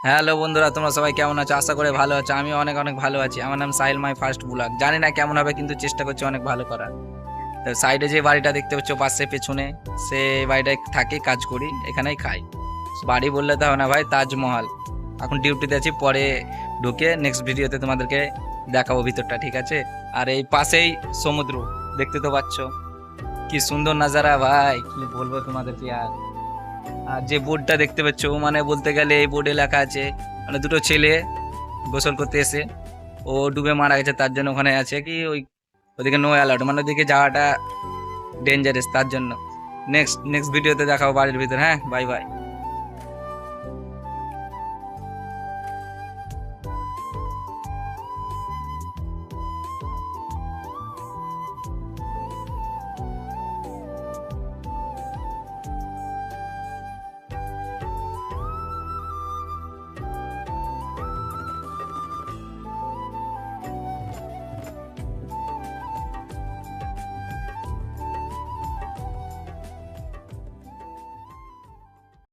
Hello বন্ধুরা, তোমরা সবাই কেমন আছো? আশা করে ভালো আছো। আমি অনেক অনেক ভালো আছি। আমার নাম সাহিল, মাই ফার্স্ট ব্লগ। জানি না কেমন হবে, কিন্তু চেষ্টা করছি অনেক ভালো করার। তো সাইডে যে বাড়িটা দেখতে পাচ্ছ পাশে পেছনে, সে বাড়িটায় থাকি, কাজ করি, এখানেই খাই। বাড়ি বললে তো হবে না ভাই, তাজমহল। এখন ডিউটিতে আছি, পরে ঢুকে নেক্সট ভিডিওতে তোমাদেরকে দেখাবো ভিতরটা, ঠিক আছে? আর এই পাশেই সমুদ্র, দেখতে তো পাচ্ছ কি সুন্দর নাজারা ভাই, কি বলবো তোমাদেরকে আর। আর যে বোর্ডটা দেখতে পাচ্ছ, মানে বলতে গেলে এই বোর্ডে লেখা আছে, মানে দুটো ছেলে গোসল করতে এসে ও ডুবে মারা গেছে, তার জন্য ওখানে আছে কি ওই ওদিকে নো অ্যালাউড, মানে ওদিকে যাওয়াটা ডেঞ্জারাস, তার জন্য। নেক্সট নেক্সট ভিডিওতে দেখাবো বাড়ির ভিতর। হ্যাঁ, বাই বাই।